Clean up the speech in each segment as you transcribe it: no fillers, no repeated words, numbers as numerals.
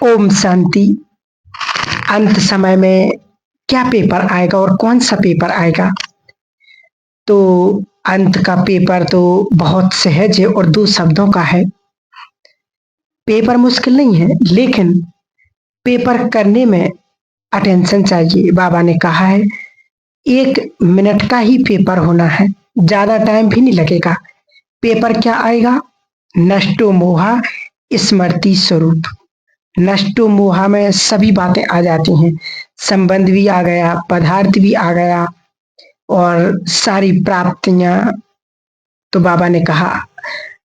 ओम शांति। अंत समय में क्या पेपर आएगा और कौन सा पेपर आएगा? तो अंत का पेपर तो बहुत सहज है और 2 शब्दों का है। पेपर मुश्किल नहीं है, लेकिन पेपर करने में अटेंशन चाहिए। बाबा ने कहा है 1 मिनट का ही पेपर होना है, ज़्यादा टाइम भी नहीं लगेगा। पेपर क्या आएगा? नष्टो मोहा स्मृति स्वरूप। नष्टो मोहा में सभी बातें आ जाती हैं, संबंध भी आ गया, पदार्थ भी आ गया और सारी प्राप्तियां। तो बाबा ने कहा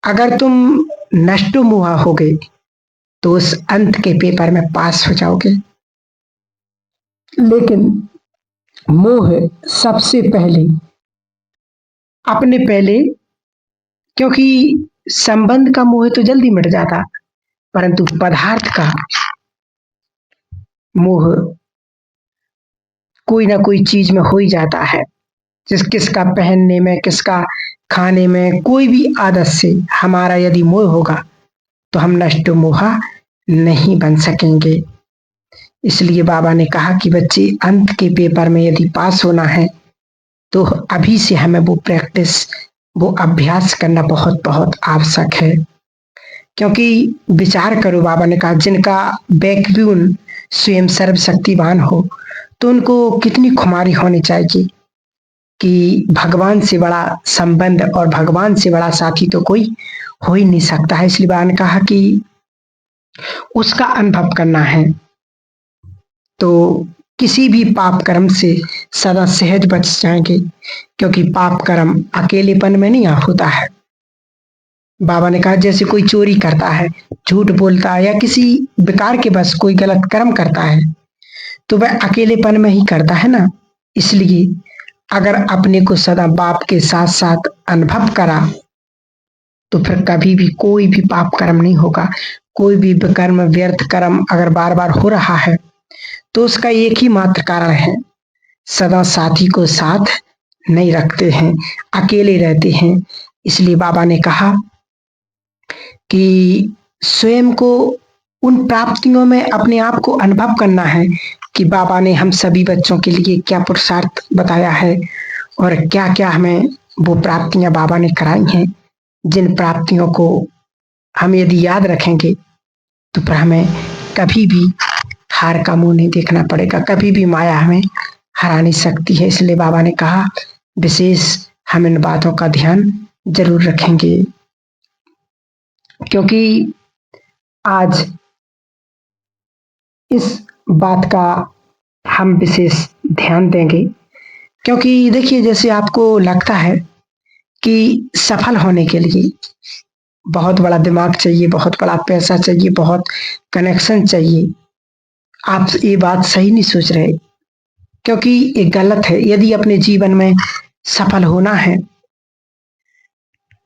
अगर तुम नष्टो मोहा हो गए तो उस अंत के पेपर में पास हो जाओगे। लेकिन मोह सबसे पहले अपने पहले, क्योंकि संबंध का मोह तो जल्दी मिट जाता, परंतु पदार्थ का मोह कोई ना कोई चीज में हो ही जाता है। किसका पहनने में, किसका खाने में, कोई भी आदत से हमारा यदि मोह होगा तो हम नष्ट मोहा नहीं बन सकेंगे। इसलिए बाबा ने कहा कि बच्चे अंत के पेपर में यदि पास होना है तो अभी से हमें वो प्रैक्टिस, वो अभ्यास करना बहुत बहुत आवश्यक है। क्योंकि विचार करो, बाबा ने कहा जिनका बैकग्राउंड स्वयं सर्वशक्तिवान हो तो उनको कितनी खुमारी होनी चाहिए कि भगवान से बड़ा संबंध और भगवान से बड़ा साथी तो कोई हो ही नहीं सकता है। इसलिए बाबा ने कहा कि उसका अनुभव करना है तो किसी भी पाप कर्म से सदा सहज बच जाएंगे, क्योंकि पाप कर्म अकेलेपन में नहीं होता है। बाबा ने कहा जैसे कोई चोरी करता है, झूठ बोलता है या किसी बेकार के बस कोई गलत कर्म करता है तो वह अकेलेपन में ही करता है ना। इसलिए अगर अपने को सदा बाप के साथ साथ अनुभव करा तो फिर कभी भी कोई भी पाप कर्म नहीं होगा। कोई भी कर्म, व्यर्थ कर्म अगर बार बार हो रहा है तो उसका एक ही मात्र कारण है, सदा साथी को साथ नहीं रखते हैं, अकेले रहते हैं। इसलिए बाबा ने कहा कि स्वयं को उन प्राप्तियों में अपने आप को अनुभव करना है कि बाबा ने हम सभी बच्चों के लिए क्या पुरुषार्थ बताया है और क्या क्या हमें वो प्राप्तियां बाबा ने कराई हैं, जिन प्राप्तियों को हम यदि याद रखेंगे तो फिर हमें कभी भी हार का मुंह नहीं देखना पड़ेगा, कभी भी माया हमें हरा नहीं सकती है। इसलिए बाबा ने कहा विशेष हम इन बातों का ध्यान जरूर रखेंगे, क्योंकि आज इस बात का हम विशेष ध्यान देंगे। क्योंकि देखिए, जैसे आपको लगता है कि सफल होने के लिए बहुत बड़ा दिमाग चाहिए, बहुत बड़ा पैसा चाहिए, बहुत कनेक्शन चाहिए, आप ये बात सही नहीं सोच रहे, क्योंकि ये गलत है। यदि अपने जीवन में सफल होना है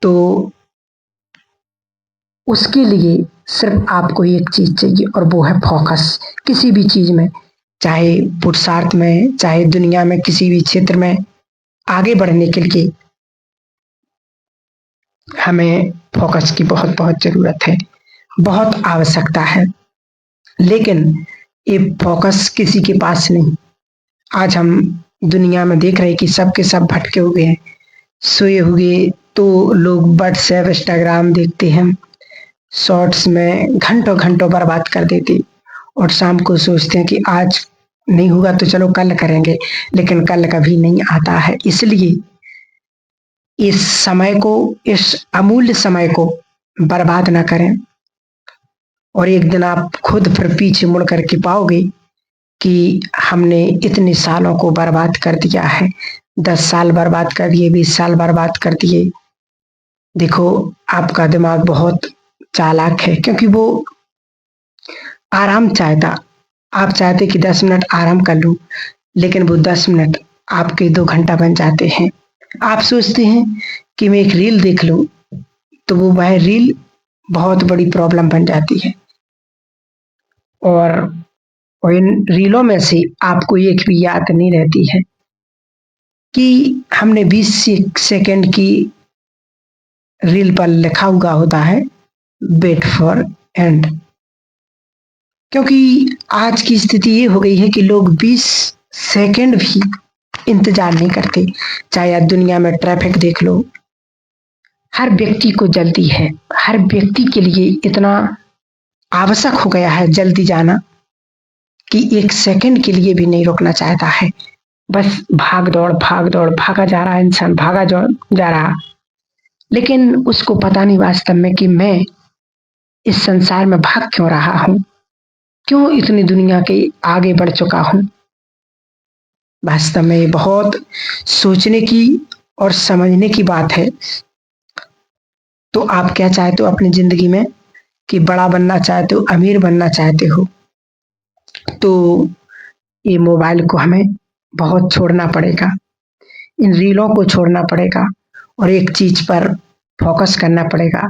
तो उसके लिए सिर्फ आपको एक चीज चाहिए और वो है फोकस। किसी भी चीज में, चाहे पुरुषार्थ में, चाहे दुनिया में, किसी भी क्षेत्र में आगे बढ़ने के लिए हमें फोकस की बहुत बहुत जरूरत है, बहुत आवश्यकता है। लेकिन ये फोकस किसी के पास नहीं। आज हम दुनिया में देख रहे हैं कि सब के सब भटके हुए हैं, सोए हुए। तो लोग व्हाट्सएप, इंस्टाग्राम देखते हैं, शॉर्ट्स में घंटों घंटों बर्बाद कर देते और शाम को सोचते हैं कि आज नहीं हुआ तो चलो कल करेंगे, लेकिन कल कभी नहीं आता है। इसलिए इस समय को, इस अमूल्य समय को बर्बाद ना करें और एक दिन आप खुद फिर पीछे मुड़ करके पाओगे कि हमने इतने सालों को बर्बाद कर दिया है। 10 साल बर्बाद कर दिए, 20 साल बर्बाद कर दिए। देखो, आपका दिमाग बहुत चालाक है, क्योंकि वो आराम चाहता। आप चाहते कि 10 मिनट आराम कर लूं, लेकिन वो 10 मिनट आपके 2 घंटा बन जाते हैं। आप सोचते हैं कि मैं एक रील देख लूं, तो वो वह रील बहुत बड़ी प्रॉब्लम बन जाती है। और इन रीलों में से आपको एक भी याद नहीं रहती है कि हमने 20 सेकंड की रील पर लिखा हुआ होता है वेट फॉर एंड। क्योंकि आज की स्थिति ये हो गई है कि लोग 20 सेकंड भी इंतजार नहीं करते। चाहे आज दुनिया में ट्रैफिक देख लो, हर व्यक्ति को जल्दी है, हर व्यक्ति के लिए इतना आवश्यक हो गया है जल्दी जाना कि 1 सेकंड के लिए भी नहीं रुकना चाहता है। बस भाग दौड़ भागा जा रहा है, इंसान भागा जा रहा, लेकिन उसको पता नहीं वास्तव में कि मैं इस संसार में भाग क्यों रहा हूँ, क्यों इतनी दुनिया के आगे बढ़ चुका हूँ। वास्तव में ये बहुत सोचने की और समझने की बात है। तो आप क्या चाहते हो अपनी जिंदगी में, कि बड़ा बनना चाहते हो, अमीर बनना चाहते हो, तो ये मोबाइल को हमें बहुत छोड़ना पड़ेगा, इन रीलों को छोड़ना पड़ेगा और एक चीज पर फोकस करना पड़ेगा।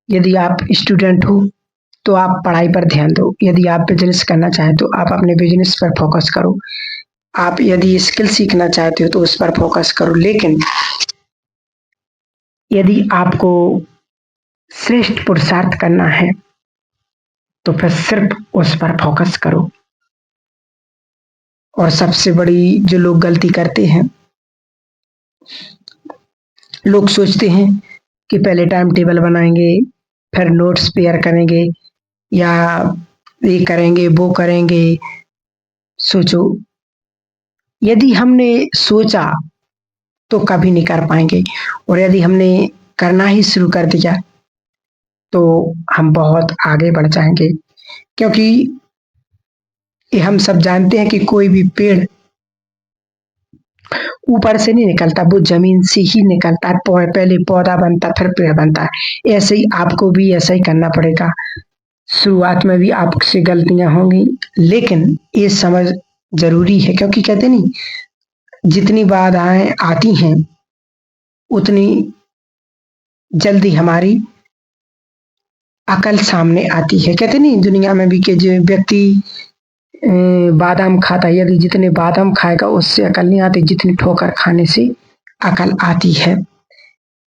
यदि आप स्टूडेंट हो तो आप पढ़ाई पर ध्यान दो, यदि आप बिजनेस करना चाहें तो आप अपने बिजनेस पर फोकस करो, आप यदि स्किल सीखना चाहते हो तो उस पर फोकस करो। लेकिन यदि आपको श्रेष्ठ पुरुषार्थ करना है तो फिर सिर्फ उस पर फोकस करो। और सबसे बड़ी जो लोग गलती करते हैं, लोग सोचते हैं कि पहले टाइम टेबल बनाएंगे, फिर नोट्स पेयर करेंगे, या ये करेंगे वो करेंगे। सोचो, यदि हमने सोचा तो कभी नहीं कर पाएंगे, और यदि हमने करना ही शुरू कर दिया तो हम बहुत आगे बढ़ जाएंगे। क्योंकि ये हम सब जानते हैं कि कोई भी पेड़ ऊपर से नहीं निकलता, वो जमीन से ही निकलता है। पहले पौधा बनता फिर पेड़ बनता है। ऐसे ही आपको भी ऐसा ही करना पड़ेगा। शुरुआत में भी आपसे गलतियां होंगी, लेकिन ये समझ जरूरी है, क्योंकि कहते नहीं, जितनी बाधाएं आती हैं उतनी जल्दी हमारी अकल सामने आती है। कहते नहीं दुनिया में भी कि जो व्यक्ति बादाम खाता है, यदि जितने बादाम खाएगा उससे अकल नहीं आती, जितनी ठोकर खाने से अकल आती है।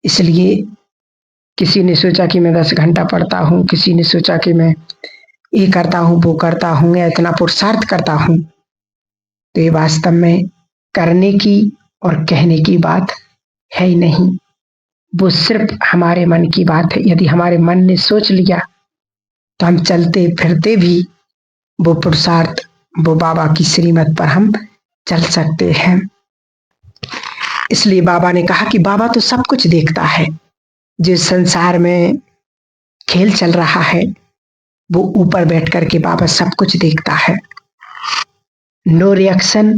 इसलिए किसी ने सोचा कि मैं 10 घंटा पढ़ता हूँ, किसी ने सोचा कि मैं ये करता हूँ वो करता हूँ या इतना पुरुषार्थ करता हूँ, तो ये वास्तव में करने की और कहने की बात है ही नहीं, वो सिर्फ हमारे मन की बात है। यदि हमारे मन ने सोच लिया तो हम चलते फिरते भी वो पुरुषार्थ, वो बाबा की श्रीमत पर हम चल सकते हैं। इसलिए बाबा ने कहा कि बाबा तो सब कुछ देखता है, जिस संसार में खेल चल रहा है वो ऊपर बैठ करके बाबा सब कुछ देखता है। No reaction.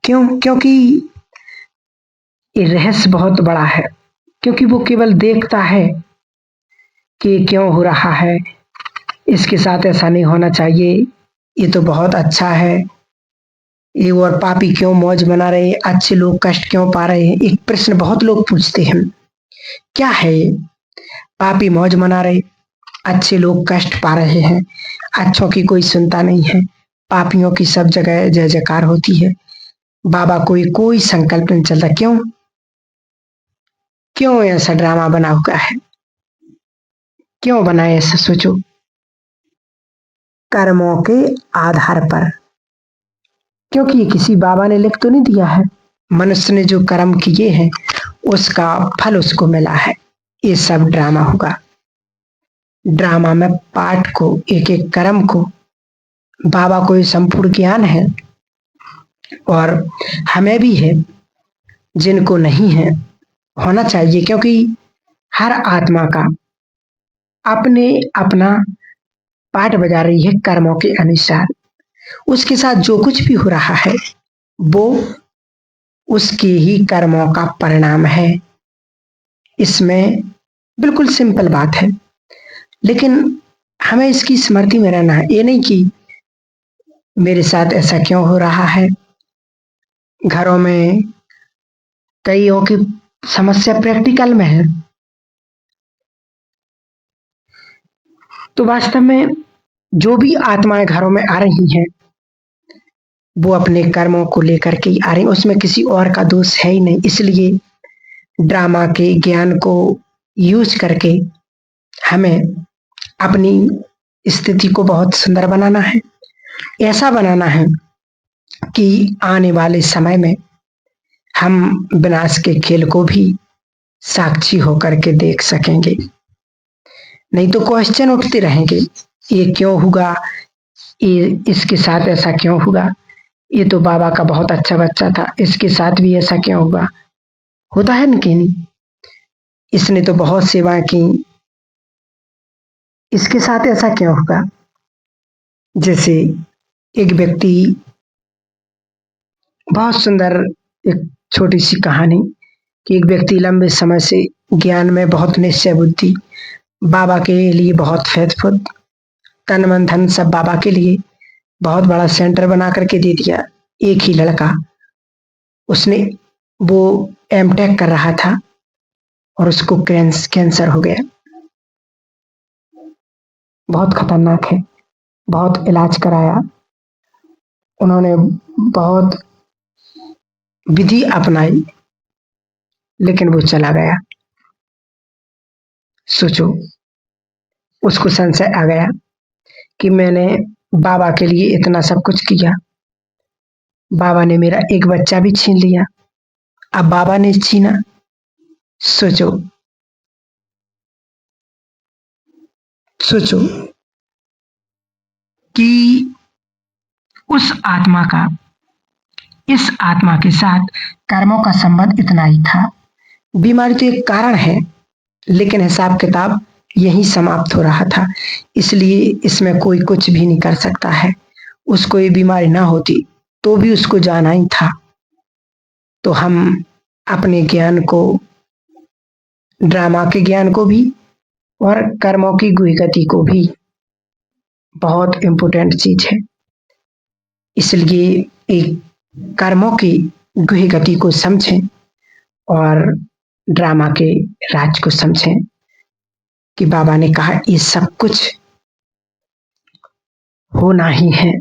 क्यों? क्योंकि ये रहस्य बहुत बड़ा है, क्योंकि वो केवल देखता है कि क्यों हो रहा है, इसके साथ ऐसा नहीं होना चाहिए, ये तो बहुत अच्छा है, ये और पापी क्यों मौज मना रहे, अच्छे लोग कष्ट क्यों पा रहे हैं। एक प्रश्न बहुत लोग पूछते हैं, क्या है ये? पापी मौज मना रहे, अच्छे लोग कष्ट पा रहे हैं, अच्छों की कोई सुनता नहीं है, पापियों की सब जगह जय जयकार होती है, बाबा कोई संकल्प नहीं चलता। क्यों? क्यों ऐसा ड्रामा बना हुआ है? क्यों बना है ऐसा? सोचो। कर्मों के आधार पर। क्योंकि ये किसी बाबा ने लिख तो नहीं दिया है, मनुष्य ने जो कर्म किए हैं उसका फल उसको मिला है। ये सब ड्रामा होगा। ड्रामा में पाठ को, एक एक कर्म को, बाबा को ये संपूर्ण ज्ञान है और हमें भी है, जिनको नहीं है होना चाहिए। क्योंकि हर आत्मा का अपने अपना पाठ बजा रही है कर्मों के अनुसार। उसके साथ जो कुछ भी हो रहा है वो उसके ही कर्मों का परिणाम है। इसमें बिल्कुल सिंपल बात है, लेकिन हमें इसकी स्मृति में रहना है। ये नहीं कि मेरे साथ ऐसा क्यों हो रहा है। घरों में कईयों की समस्या प्रैक्टिकल में है, तो वास्तव में जो भी आत्माएं घरों में आ रही हैं वो अपने कर्मों को लेकर के ही आ रही, उसमें किसी और का दोष है ही नहीं। इसलिए ड्रामा के ज्ञान को यूज करके हमें अपनी स्थिति को बहुत सुंदर बनाना है, ऐसा बनाना है कि आने वाले समय में हम विनाश के खेल को भी साक्षी होकर के देख सकेंगे। नहीं तो क्वेश्चन उठते रहेंगे, ये क्यों हुआ, ये इसके साथ ऐसा क्यों हुआ, ये तो बाबा का बहुत अच्छा बच्चा था, इसके साथ भी ऐसा क्यों हुआ। होता है ना कि नहीं, इसने तो बहुत सेवा की, इसके साथ ऐसा क्यों होगा। जैसे एक व्यक्ति, बहुत सुंदर एक छोटी सी कहानी कि एक व्यक्ति लंबे समय से ज्ञान में बहुत निश्चय बुद्धि, बाबा के लिए बहुत फेथफुल, तन मन धन सब बाबा के लिए, बहुत बड़ा सेंटर बना करके दे दिया। एक ही लड़का, उसने वो एमटेक कर रहा था और उसको कैंसर हो गया। बहुत खतरनाक है, बहुत इलाज कराया उन्होंने, बहुत विधि अपनाई, लेकिन वो चला गया। सोचो, उसको संशय आ गया कि मैंने बाबा के लिए इतना सब कुछ किया, बाबा ने मेरा एक बच्चा भी छीन लिया, अब बाबा ने छीना। सोचो, सोचो कि उस आत्मा का इस आत्मा के साथ कर्मों का संबंध इतना ही था। बीमारी तो एक कारण है, लेकिन हिसाब किताब यही समाप्त हो रहा था, इसलिए इसमें कोई कुछ भी नहीं कर सकता है। उसको ये बीमारी ना होती तो भी उसको जाना ही था। तो हम अपने ज्ञान को, ड्रामा के ज्ञान को भी और कर्मों की गुहि गति को भी, बहुत इम्पोर्टेंट चीज है, इसलिए एक कर्मों की गुहि गति को समझें और ड्रामा के राज को समझें कि बाबा ने कहा ये सब कुछ होना ही है।